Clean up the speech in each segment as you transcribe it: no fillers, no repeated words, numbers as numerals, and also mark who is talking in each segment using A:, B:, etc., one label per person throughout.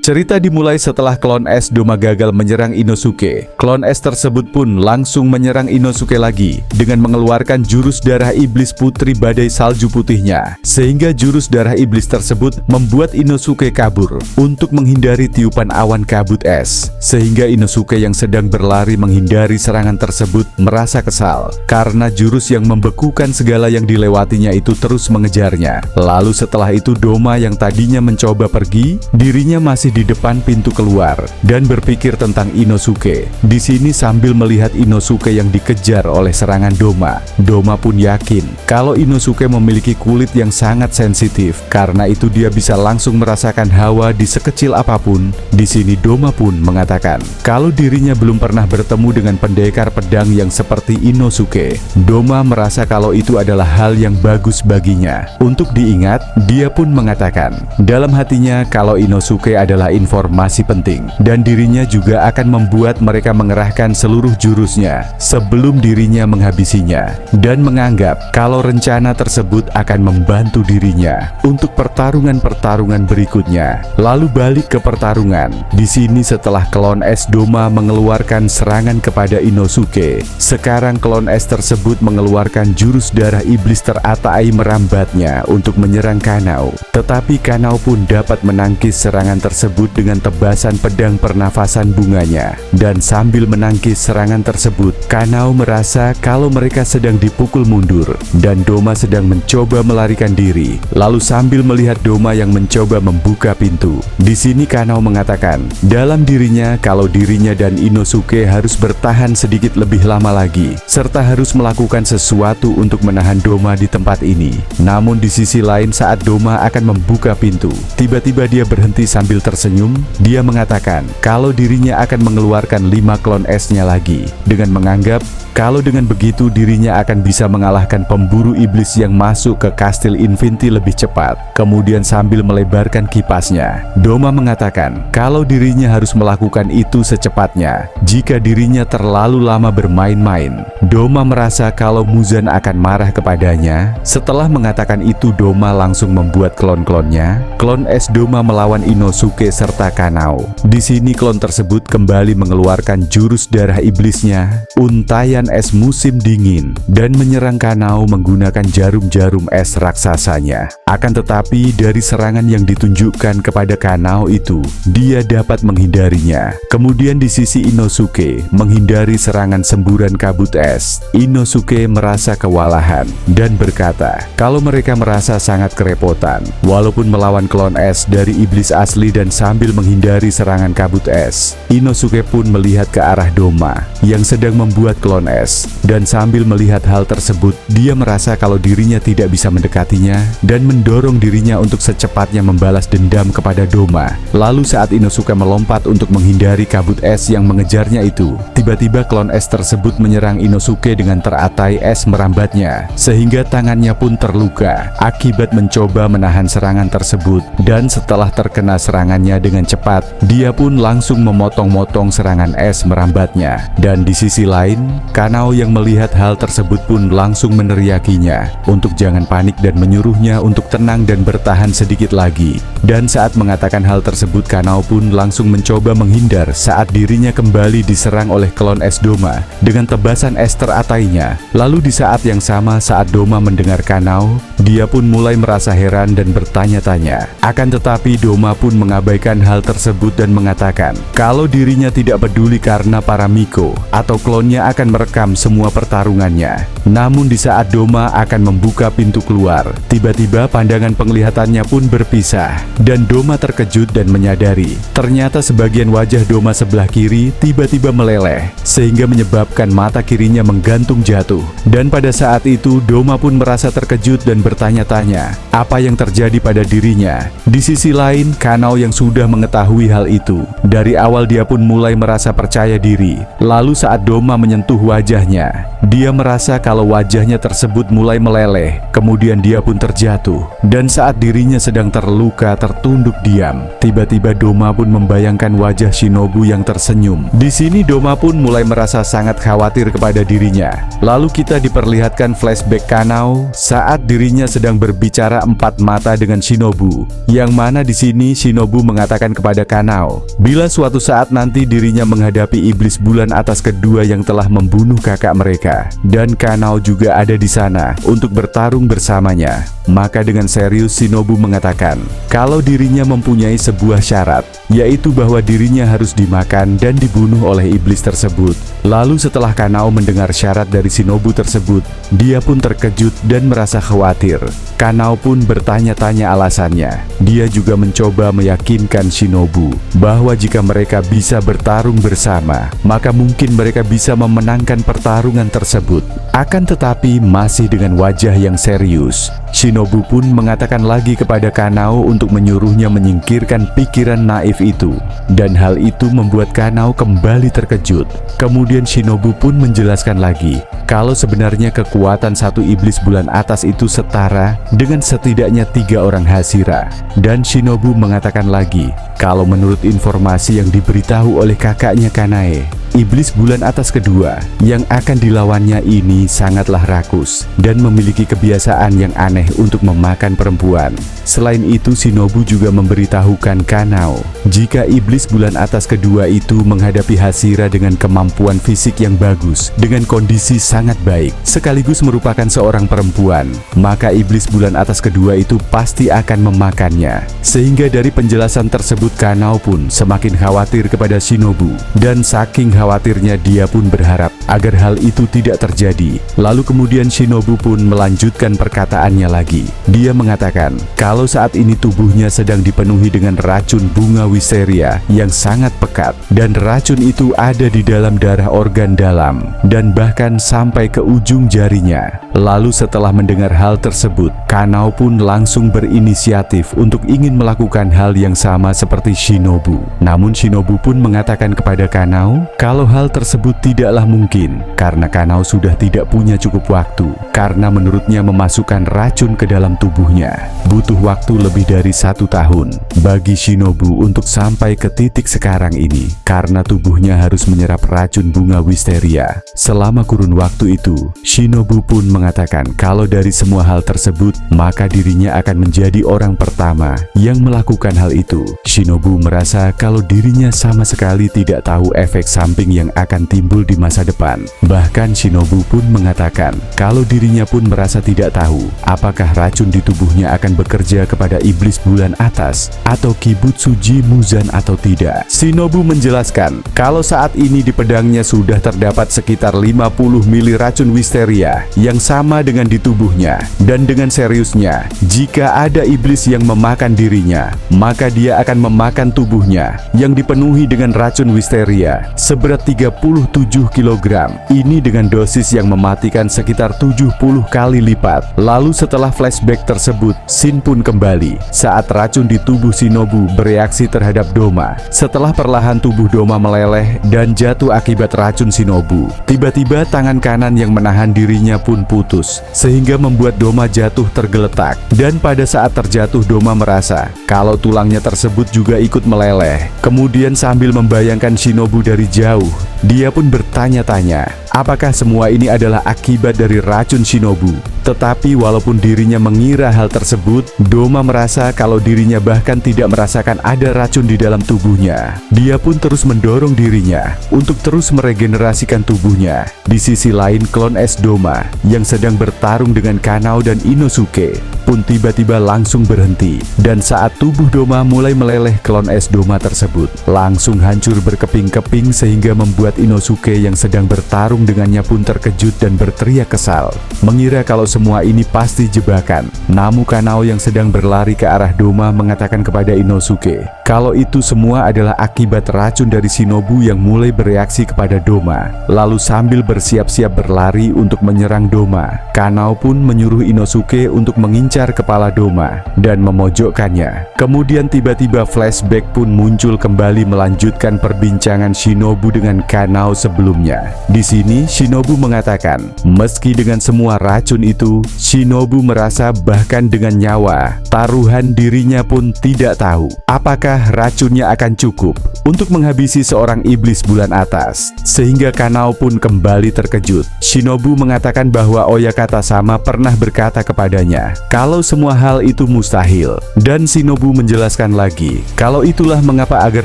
A: Cerita dimulai setelah klon es Doma gagal menyerang Inosuke. Klon es tersebut pun langsung menyerang Inosuke lagi dengan mengeluarkan jurus darah iblis putri badai salju putihnya, sehingga jurus darah iblis tersebut membuat Inosuke kabur untuk menghindari tiupan awan kabut es, sehingga Inosuke yang sedang berlari menghindari serangan tersebut merasa kesal karena jurus yang membekukan segala yang dilewatinya itu terus mengejarnya. Lalu setelah itu Doma yang tadinya mencoba pergi, dirinya masih di depan pintu keluar dan berpikir tentang Inosuke. Di sini sambil melihat Inosuke yang dikejar oleh serangan Doma, Doma pun yakin kalau Inosuke memiliki kulit yang sangat sensitif. Karena itu dia bisa langsung merasakan hawa di sekecil apapun. Di sini Doma pun mengatakan kalau dirinya belum pernah bertemu dengan pendekar pedang yang seperti Inosuke. Doma merasa kalau itu adalah hal yang bagus baginya untuk diingat. Dia pun mengatakan dalam hatinya kalau Inosuke adalah informasi penting dan dirinya juga akan membuat mereka mengerahkan seluruh jurusnya sebelum dirinya menghabisinya, dan menganggap kalau rencana tersebut akan membantu dirinya untuk pertarungan-pertarungan berikutnya. Lalu balik ke pertarungan. Di sini setelah klon es Doma mengeluarkan serangan kepada Inosuke, sekarang klon es tersebut mengeluarkan jurus darah iblis teratai merambatnya untuk menyerang Kanao. Tetapi Kanao pun dapat menangkis serangan tersebut dengan tebasan pedang pernafasan bunganya. Dan sambil menangkis serangan tersebut, Kanao merasa kalau mereka sedang dipukul mundur dan Doma sedang mencoba melarikan diri. Lalu sambil melihat Doma yang mencoba membuka pintu, di sini Kanao mengatakan dalam dirinya kalau dirinya dan Inosuke harus bertahan sedikit lebih lama lagi serta harus melakukan sesuatu untuk menahan Doma di tempat ini. Namun di sisi lain saat Doma akan membuka pintu, tiba-tiba dia berhenti sambil tersenyum. Dia mengatakan kalau dirinya akan mengeluarkan 5 klon esnya lagi dengan menganggap kalau dengan begitu dirinya akan bisa mengalahkan pemburu iblis yang masuk ke kastil Infinity lebih cepat. Kemudian sambil melebarkan kipasnya, Doma mengatakan kalau dirinya harus melakukan itu secepatnya jika dirinya terlalu lama bermain-main. Doma merasa kalau Muzan akan marah kepadanya. Setelah mengatakan itu, Doma langsung membuat klon-klonnya. Klon es Doma melawan Inosuke serta Kanao. Di sini klon tersebut kembali mengeluarkan jurus darah iblisnya, untayan es musim dingin, dan menyerang Kanao menggunakan jarum-jarum es raksasanya. Akan tetapi dari serangan yang ditunjukkan kepada Kanao itu, dia dapat menghindarinya. Kemudian di sisi Inosuke menghindari serangan semburan kabut es. Inosuke merasa kewalahan dan berkata kalau mereka merasa sangat kerepotan walaupun melawan klon es dari iblis asli dan sambil menghindari serangan kabut es. Inosuke pun melihat ke arah Doma yang sedang membuat klon es, dan sambil melihat hal tersebut dia merasa kalau dirinya tidak bisa mendekatinya dan mendorong dirinya untuk secepatnya membalas dendam kepada Doma. Lalu saat Inosuke melompat untuk menghindari kabut es yang mengejarnya itu, tiba-tiba klon es tersebut menyerang Inosuke dengan teratai es merambatnya sehingga tangannya pun terluka akibat mencoba menahan serangan tersebut. Dan setelah terkena serangannya dengan cepat, dia pun langsung memotong-motong serangan es merambatnya. Dan di sisi lain, Kanao yang melihat hal tersebut pun langsung meneriakinya untuk jangan panik dan menyuruhnya untuk tenang dan bertahan sedikit lagi. Dan saat mengatakan hal tersebut, Kanao pun langsung mencoba menghindar saat dirinya kembali diserang oleh klon es Doma dengan tebasan es teratainya. Lalu di saat yang sama saat Doma mendengar Kanao, dia pun mulai merasa heran dan bertanya-tanya. Akan tetapi Doma pun mengabaikan hal tersebut dan mengatakan kalau dirinya tidak peduli karena para Miko atau klonnya akan merekam semua pertarungannya. Namun di saat Doma akan membuka pintu keluar, tiba-tiba pandangan penglihatannya pun berpisah dan Doma terkejut dan menyadari ternyata sebagian wajah Doma sebelah kiri tiba-tiba meleleh sehingga menyebabkan mata kirinya menggantung jatuh. Dan pada saat itu Doma pun merasa terkejut dan bertanya-tanya apa yang terjadi pada dirinya. Di sisi lain, Kanao yang sudah mengetahui hal itu dari awal dia pun mulai merasa percaya diri. Lalu saat Doma menyentuh wajahnya, dia merasa kalau wajahnya tersebut mulai meleleh. Kemudian dia pun terjatuh dan saat dirinya sedang terluka tertunduk diam, tiba-tiba Doma pun membayangkan wajah Shinobu yang tersenyum. Di sini Doma pun mulai merasa sangat khawatir kepada dirinya. Lalu kita diperlihatkan flashback Kanao saat dirinya sedang berbicara empat mata dengan Shinobu, yang mana di sini Shinobu mengatakan kepada Kanao bila suatu saat nanti dirinya menghadapi iblis bulan atas kedua yang telah membunuh kakak mereka, dan Kanao juga ada di sana untuk bertarung bersamanya. Maka dengan serius Shinobu mengatakan kalau dirinya mempunyai sebuah syarat, yaitu bahwa dirinya harus dimakan dan dibunuh oleh iblis tersebut. Lalu setelah Kanao mendengar syarat dari Shinobu tersebut, dia pun terkejut dan merasa khawatir. Kanao pun bertanya-tanya alasannya. Dia juga mencoba meyakinkan Shinobu bahwa jika mereka bisa bertarung bersama, maka mungkin mereka bisa memenangkan pertarungan tersebut. Akan tetapi masih dengan wajah yang serius, Shinobu pun mengatakan lagi kepada Kanao untuk menyuruhnya menyingkirkan pikiran naif itu. Dan hal itu membuat Kanao kembali terkejut. Kemudian Shinobu pun menjelaskan lagi kalau sebenarnya kekuatan satu iblis bulan atas itu setara dengan setidaknya 3 orang Hashira. Dan Shinobu mengatakan lagi kalau menurut informasi yang diberitahu oleh kakaknya Kanae, iblis bulan atas kedua yang akan dilawannya ini sangatlah rakus dan memiliki kebiasaan yang aneh untuk memakan perempuan. Selain itu, Shinobu juga memberitahukan Kanao jika iblis bulan atas kedua itu menghadapi Hashira dengan kemampuan fisik yang bagus, dengan kondisi sangat baik, sekaligus merupakan seorang perempuan, maka iblis bulan atas kedua itu pasti akan memakannya. Sehingga dari penjelasan tersebut Kanao pun semakin khawatir kepada Shinobu, dan saking khawatirnya dia pun berharap agar hal itu tidak terjadi. Lalu kemudian Shinobu pun melanjutkan perkataannya lagi. Dia mengatakan kalau saat ini tubuhnya sedang dipenuhi dengan racun bunga wisteria yang sangat pekat, dan racun itu ada di dalam darah organ dalam dan bahkan sampai ke ujung jarinya. Lalu setelah mendengar hal tersebut, Kanao pun langsung berinisiatif untuk ingin melakukan hal yang sama seperti Shinobu. Namun Shinobu pun mengatakan kepada Kanao kalau hal tersebut tidaklah mungkin karena Kanao sudah tidak punya cukup waktu, karena menurutnya memasukkan racun ke dalam tubuhnya butuh waktu lebih dari 1 tahun bagi Shinobu untuk sampai ke titik sekarang ini, karena tubuhnya harus menyerap racun bunga wisteria. Selama kurun waktu itu, Shinobu pun mengatakan kalau dari semua hal tersebut, maka dirinya akan menjadi orang pertama yang melakukan hal itu. Shinobu merasa kalau dirinya sama sekali tidak tahu efek samping yang akan timbul di masa depan. Bahkan Shinobu pun mengatakan kalau dirinya pun merasa tidak tahu apakah racun di tubuhnya akan bekerja kepada iblis bulan atas atau Kibutsuji Muzan atau tidak. Shinobu menjelaskan kalau saat ini di pedangnya sudah terdapat sekitar 50 mili racun wisteria yang sama dengan di tubuhnya, dan dengan seriusnya jika ada iblis yang memakan dirinya, maka dia akan memakan tubuhnya yang dipenuhi dengan racun wisteria seberat 37 kg. Ini dengan dosis yang mematikan sekitar 70 kali lipat. Lalu setelah flashback tersebut, scene pun kembali saat racun di tubuh Shinobu bereaksi terhadap Doma. Setelah perlahan tubuh Doma meleleh dan jatuh akibat racun Shinobu, tiba-tiba tangan kanan yang menahan dirinya pun putus, sehingga membuat Doma jatuh tergeletak. Dan pada saat terjatuh, Doma merasa kalau tulangnya tersebut juga ikut meleleh. Kemudian sambil membayangkan Shinobu dari jauh, dia pun bertanya-tanya apakah semua ini adalah akibat dari racun Shinobu. Tetapi walaupun dirinya mengira hal tersebut, Doma merasa kalau dirinya bahkan tidak merasakan ada racun di dalam tubuhnya. Dia pun terus mendorong dirinya untuk terus meregenerasikan tubuhnya. Di sisi lain, klon es Doma yang sedang bertarung dengan Kanao dan Inosuke pun tiba-tiba langsung berhenti. Dan saat tubuh Doma mulai meleleh, klon es Doma tersebut langsung hancur berkeping-keping sehingga membuat Inosuke yang sedang bertarung dengannya pun terkejut dan berteriak kesal, mengira kalau semua ini pasti jebakan. Namun Kanao yang sedang berlari ke arah Doma mengatakan kepada Inosuke kalau itu semua adalah akibat racun dari Shinobu yang mulai bereaksi kepada Doma. Lalu sambil bersiap-siap berlari untuk menyerang Doma, Kanao pun menyuruh Inosuke untuk mengincar kepala Doma dan memojokkannya. Kemudian tiba-tiba flashback pun muncul kembali melanjutkan perbincangan Shinobu dengan Kanao sebelumnya. Di sini Shinobu mengatakan, meski dengan semua racun itu, Shinobu merasa bahkan dengan nyawa taruhan dirinya pun tidak tahu apakah racunnya akan cukup untuk menghabisi seorang iblis bulan atas. Sehingga Kanao pun kembali terkejut. Shinobu mengatakan bahwa Oyakata sama pernah berkata kepadanya kalau semua hal itu mustahil. Dan Shinobu menjelaskan lagi kalau itulah mengapa agar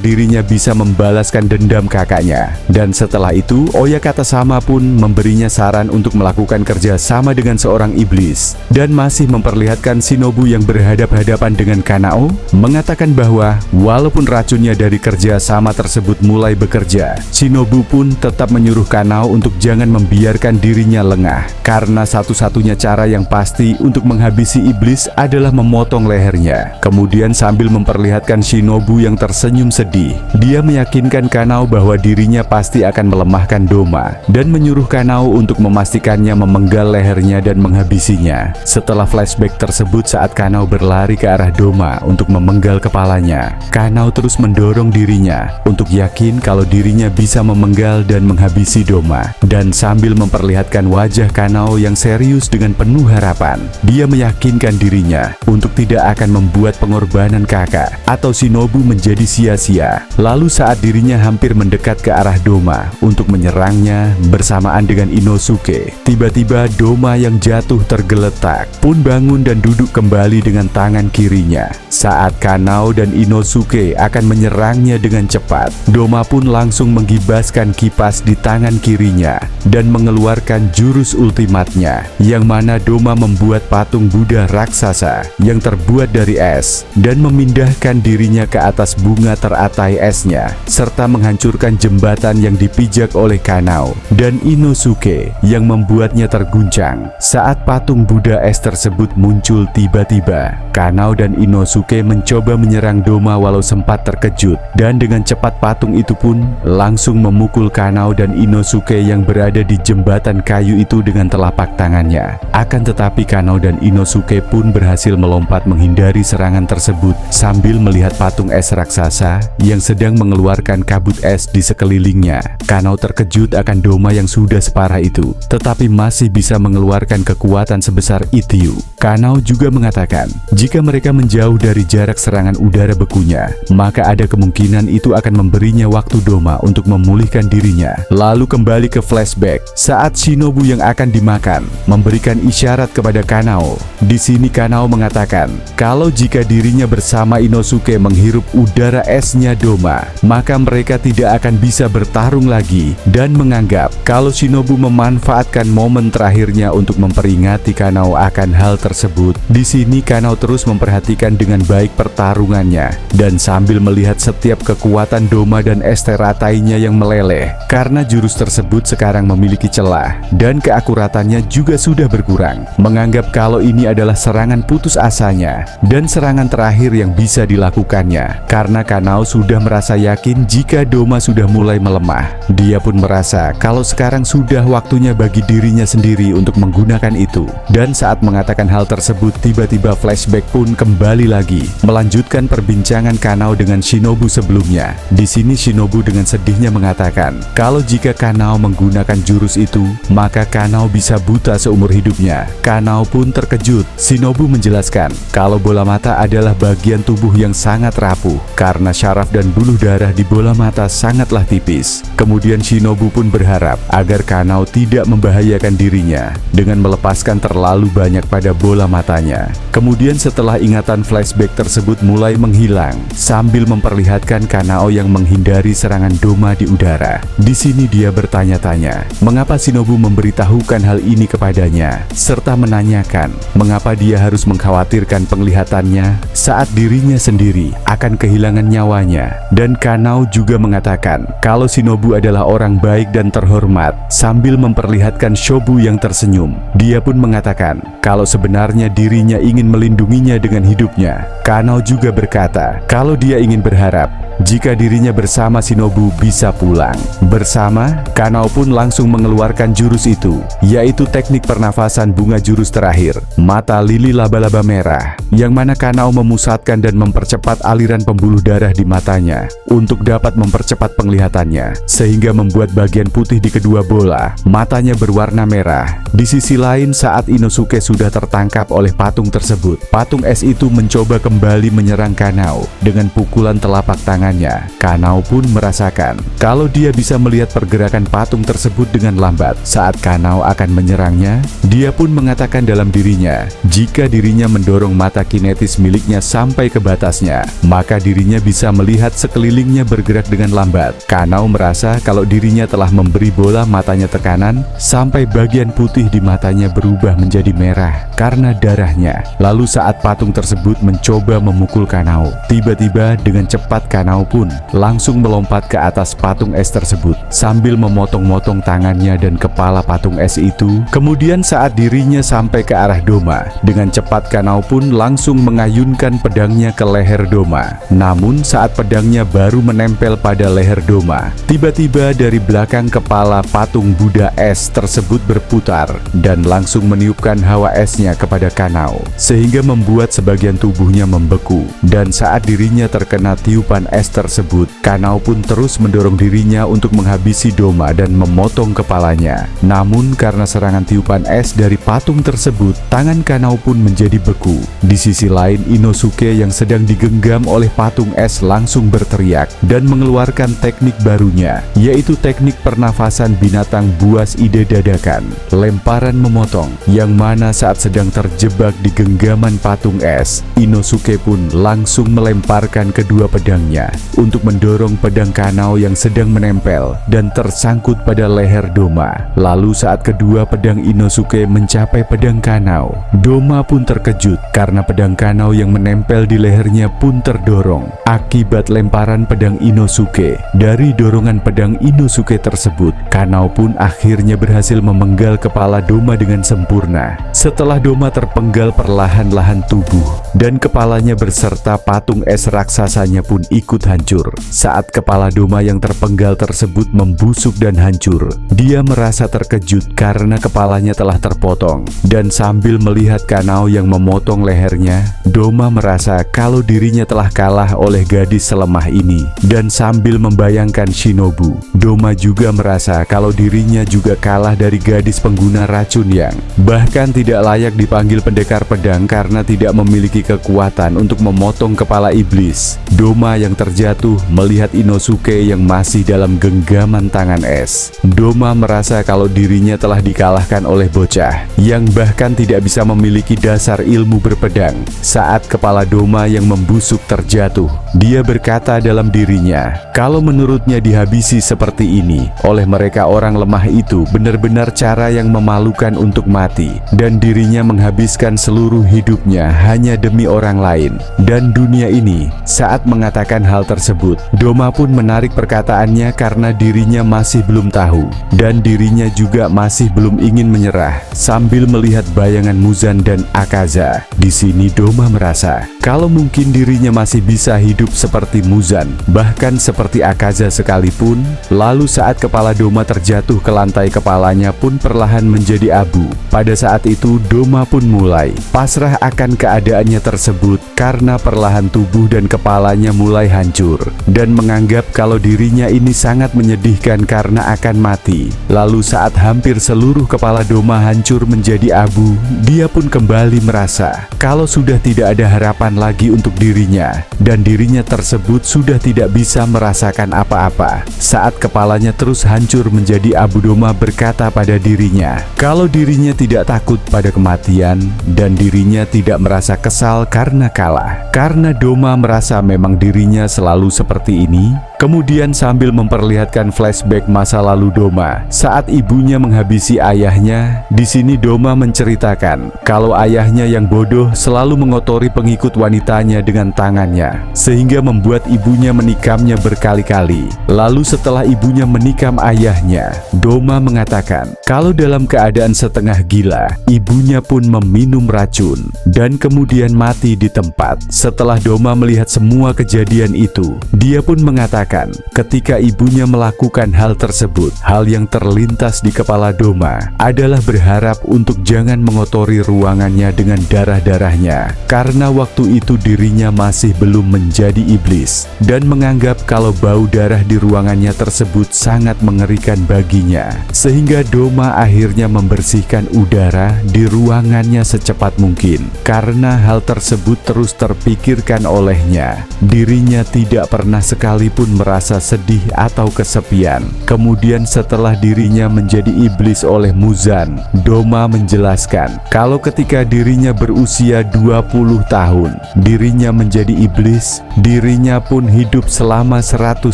A: dirinya bisa membalaskan dendam kakaknya. Dan setelah itu Oyakata sama pun memberinya saran untuk melakukan kerja sama dengan seorang iblis. Dan masih memperlihatkan Shinobu yang berhadap-hadapan dengan Kanao, mengatakan bahwa walaupun racunnya dari kerja sama tersebut mulai bekerja, Shinobu pun tetap menyuruh Kanao untuk jangan membiarkan dirinya lengah, karena satu-satunya cara yang pasti untuk menghabisi iblis adalah memotong lehernya. Kemudian sambil memperlihatkan Shinobu yang tersenyum sedih, dia meyakinkan Kanao bahwa dirinya pasti akan melemahkan Doma dan menyuruh Kanao untuk memastikannya memenggal lehernya dan menghabisinya. Setelah flashback tersebut, saat Kanao berlari ke arah Doma untuk memenggal kepalanya, Kanao terus mendorong dirinya untuk yakin kalau dirinya bisa memenggal dan menghabisi Doma. Dan sambil memperlihatkan wajah Kanao yang serius dengan penuh harapan, dia meyakinkan dirinya untuk tidak akan membuat pengorbanan kakak atau Shinobu menjadi sia-sia. Lalu saat dirinya hampir mendekat ke arah Doma untuk menyerangnya bersamaan dengan Inosuke, tiba-tiba Doma yang jatuh tergeletak pun bangun dan duduk kembali dengan tangan kirinya. Saat Kanao dan Inosuke akan menyerangnya dengan cepat, Doma pun langsung menggibaskan kipas di tangan kirinya dan mengeluarkan jurus ultimatnya, yang mana Doma membuat patung Buddha raksasa yang terbuat dari es dan memindahkan dirinya ke atas bunga teratai esnya, serta menghancurkan jembatan yang dipijak oleh Kanao dan Inosuke yang membuatnya terguncang. Saat patung Buddha es tersebut muncul tiba-tiba, Kanao dan Inosuke mencoba menyerang Doma walau sempat terkejut, dan dengan cepat patung itu pun langsung memukul Kanao dan Inosuke yang berada di jembatan kayu itu dengan telapak tangannya. Akan tetapi Kanao dan Inosuke pun berhasil melompat menghindari serangan tersebut sambil melihat patung es raksasa yang sedang mengeluarkan kabut es di sekelilingnya. Kanao terkejut akan Doma yang sudah separah itu, tetapi masih bisa mengeluarkan kekuatan sebesar itu. Kanao juga mengatakan jika mereka menjauh dari jarak serangan udara bekunya, maka ada kemungkinan itu akan memberinya waktu Doma untuk memulihkan dirinya. Lalu kembali ke flashback saat Shinobu yang akan dimakan memberikan isyarat kepada Kanao. Di sini Kanao mengatakan kalau jika dirinya bersama Inosuke menghirup udara esnya Doma, maka mereka tidak akan bisa bertarung lagi, dan menganggap kalau Shinobu memanfaatkan momen terakhirnya untuk memperingati Kanao akan hal tersebut. Di sini Kanao terus memperhatikan dengan baik pertarungannya dan sambil melihat setiap kekuatan Doma dan es teratainya yang meleleh, karena jurus tersebut sekarang memiliki celah dan keakuratannya juga sudah berkurang. Menganggap kalau ini adalah serangan putus asanya dan serangan terakhir yang bisa dilakukannya, karena Kanao sudah merasa yakin jika Doma sudah mulai melemah. Dia pun merasa kalau sekarang sudah waktunya bagi dirinya sendiri untuk menggunakan itu. Dan saat mengatakan hal tersebut, tiba-tiba flashback pun kembali lagi melanjutkan perbincangan Kanao dengan Shinobu sebelumnya. Di sini Shinobu dengan sedihnya mengatakan kalau jika Kanao menggunakan jurus itu, maka Kanao bisa buta seumur hidupnya. Kanao pun terkejut. Shinobu menjelaskan kalau bola mata adalah bagian tubuh yang sangat rapuh karena syaraf dan buluh darah di bola mata sangatlah tipis. Kemudian Shinobu pun berharap agar Kanao tidak membahayakan dirinya dengan melepaskan terlalu banyak pada bola matanya. Kemudian setelah ingatan flashback tersebut mulai menghilang, sambil memperlihatkan Kanao yang menghindari serangan Doma di udara. Di sini dia bertanya-tanya mengapa Shinobu memberitahukan hal ini kepadanya, serta menanyakan mengapa dia harus mengkhawatirkan penglihatannya saat dirinya sendiri akan kehilangan nyawanya. Dan Kanao juga mengatakan kalau Shinobu adalah orang baik dan terhormat, sambil memperlihatkan Shobu yang tersenyum. Dia pun mengatakan kalau sebenarnya dirinya ingin melindunginya dengan hidupnya. Kanao juga berkata kalau dia ingin berharap jika dirinya bersama Shinobu bisa pulang. Bersama, Kanao pun langsung mengeluarkan jurus itu, yaitu teknik pernafasan bunga jurus terakhir, mata lili laba-laba merah, yang mana Kanao memusatkan dan mempercepat aliran pembuluh darah di matanya untuk dapat mempercepat penglihatannya, sehingga membuat bagian putih di kedua bola matanya berwarna merah. Di sisi lain, saat Inosuke sudah tertangkap oleh patung tersebut, patung es itu mencoba kembali menyerang Kanao dengan pukulan telapak tangan. Kanao pun merasakan kalau dia bisa melihat pergerakan patung tersebut dengan lambat. Saat Kanao akan menyerangnya, dia pun mengatakan dalam dirinya, jika dirinya mendorong mata kinetis miliknya sampai ke batasnya, maka dirinya bisa melihat sekelilingnya bergerak dengan lambat. Kanao merasa kalau dirinya telah memberi bola matanya tekanan sampai bagian putih di matanya berubah menjadi merah karena darahnya. Lalu saat patung tersebut mencoba memukul Kanao, tiba-tiba dengan cepat Kanao pun langsung melompat ke atas patung es tersebut sambil memotong-motong tangannya dan kepala patung es itu. Kemudian saat dirinya sampai ke arah Doma, dengan cepat Kanao pun langsung mengayunkan pedangnya ke leher Doma. Namun saat pedangnya baru menempel pada leher Doma, tiba-tiba dari belakang kepala patung Buddha es tersebut berputar dan langsung meniupkan hawa esnya kepada Kanao, sehingga membuat sebagian tubuhnya membeku. Dan saat dirinya terkena tiupan es tersebut, Kanao pun terus mendorong dirinya untuk menghabisi Doma dan memotong kepalanya. Namun karena serangan tiupan es dari patung tersebut, tangan Kanao pun menjadi beku. Di sisi lain, Inosuke yang sedang digenggam oleh patung es langsung berteriak dan mengeluarkan teknik barunya, yaitu teknik pernafasan binatang buas ide dadakan, lemparan memotong, yang mana saat sedang terjebak di genggaman patung es, Inosuke pun langsung melemparkan kedua pedangnya untuk mendorong pedang Kanao yang sedang menempel dan tersangkut pada leher Doma. Lalu saat kedua pedang Inosuke mencapai pedang Kanao, Doma pun terkejut karena pedang Kanao yang menempel di lehernya pun terdorong. Akibat lemparan pedang Inosuke, dari dorongan pedang Inosuke tersebut, Kanao pun akhirnya berhasil memenggal kepala Doma dengan sempurna. Setelah Doma terpenggal perlahan-lahan tubuh dan kepalanya beserta patung es raksasanya pun ikut hancur. Saat kepala Doma yang terpenggal tersebut membusuk dan hancur, dia merasa terkejut karena kepalanya telah terpotong. Dan sambil melihat Kanao yang memotong lehernya, Doma merasa kalau dirinya telah kalah oleh gadis selemah ini. Dan sambil membayangkan Shinobu, Doma juga merasa kalau dirinya juga kalah dari gadis pengguna racun yang bahkan tidak layak dipanggil pendekar pedang karena tidak memiliki kekuatan untuk memotong kepala iblis. Doma yang terjatuh melihat Inosuke yang masih dalam genggaman tangan es. Doma merasa kalau dirinya telah dikalahkan oleh bocah yang bahkan tidak bisa memiliki dasar ilmu berpedang. Saat kepala Doma yang membusuk terjatuh, dia berkata dalam dirinya kalau menurutnya dihabisi seperti ini oleh mereka orang lemah itu benar-benar cara yang memalukan untuk mati, dan dirinya menghabiskan seluruh hidupnya hanya demi orang lain dan dunia ini. Saat mengatakan hal tersebut, Doma pun menarik perkataannya karena dirinya masih belum tahu dan dirinya juga masih belum ingin menyerah. Sambil melihat bayangan Muzan dan Akaza, di sini Doma merasa kalau mungkin dirinya masih bisa hidup seperti Muzan, bahkan seperti Akaza sekalipun. Lalu saat kepala Doma terjatuh ke lantai, kepalanya pun perlahan menjadi abu. Pada saat itu Doma pun mulai pasrah akan keadaannya tersebut karena perlahan tubuh dan kepalanya mulai hancur dan menganggap kalau dirinya ini sangat menyedihkan karena akan mati. Lalu saat hampir seluruh kepala Doma hancur menjadi abu, dia pun kembali merasa kalau sudah tidak ada harapan lagi untuk dirinya dan dirinya tersebut sudah tidak bisa merasakan apa-apa. Saat kepalanya terus hancur menjadi abu, Doma berkata pada dirinya kalau dirinya tidak takut pada kematian dan dirinya tidak merasa kesal karena kalah. Karena Doma merasa memang dirinya selalu lalu seperti ini?" Kemudian sambil memperlihatkan flashback masa lalu Doma saat ibunya menghabisi ayahnya, di sini Doma menceritakan kalau ayahnya yang bodoh selalu mengotori pengikut wanitanya dengan tangannya, sehingga membuat ibunya menikamnya berkali-kali. Lalu setelah ibunya menikam ayahnya, Doma mengatakan kalau dalam keadaan setengah gila, ibunya pun meminum racun dan kemudian mati di tempat. Setelah Doma melihat semua kejadian itu, dia pun mengatakan ketika ibunya melakukan hal tersebut, hal yang terlintas di kepala Doma adalah berharap untuk jangan mengotori ruangannya dengan darah-darahnya, karena waktu itu dirinya masih belum menjadi iblis dan menganggap kalau bau darah di ruangannya tersebut sangat mengerikan baginya, sehingga Doma akhirnya membersihkan udara di ruangannya secepat mungkin. Karena hal tersebut terus terpikirkan olehnya, dirinya tidak pernah sekalipun merasa sedih atau kesepian. Kemudian setelah dirinya menjadi iblis oleh Muzan, Doma menjelaskan kalau ketika dirinya berusia 20 tahun, dirinya menjadi iblis, dirinya pun hidup selama 100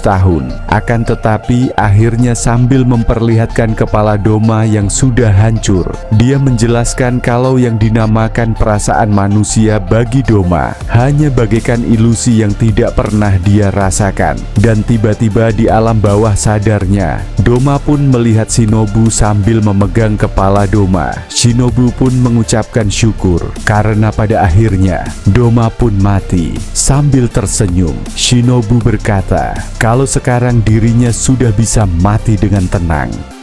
A: tahun. Akan tetapi akhirnya sambil memperlihatkan kepala Doma yang sudah hancur, dia menjelaskan kalau yang dinamakan perasaan manusia bagi Doma hanya bagaikan ilusi yang tidak pernah dia rasakan. Dan tiba-tiba di alam bawah sadarnya, Doma pun melihat Shinobu sambil memegang kepala Doma. Shinobu pun mengucapkan syukur karena pada akhirnya Doma pun mati. Sambil tersenyum, Shinobu berkata kalau sekarang dirinya sudah bisa mati dengan tenang.